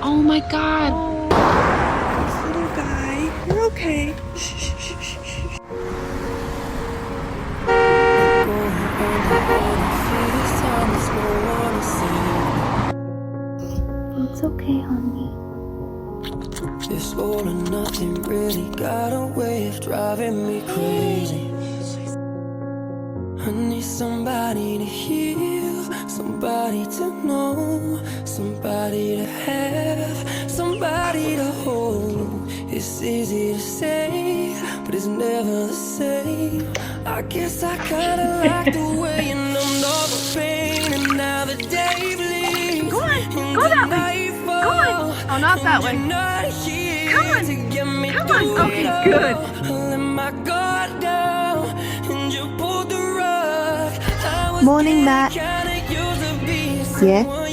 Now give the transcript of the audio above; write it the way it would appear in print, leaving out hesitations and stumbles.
Oh my god. This little guy. You're okay. Shh, shh, shh, shh, shh. It's okay, honey. This all or nothing really got a way of driving me crazy. I need somebody to heal, somebody to know, somebody to have, somebody to hold. It's easy to say, but it's never the same. I guess I kinda like the way you numbed all the pain, and now the day bleeds. Go on, go that way. Go on. Oh, not that way. Come on. Come on. Okay, good. I let my guard down, and you pulled the rug. I was Morning, Matt. kinda used to be Yeah? someone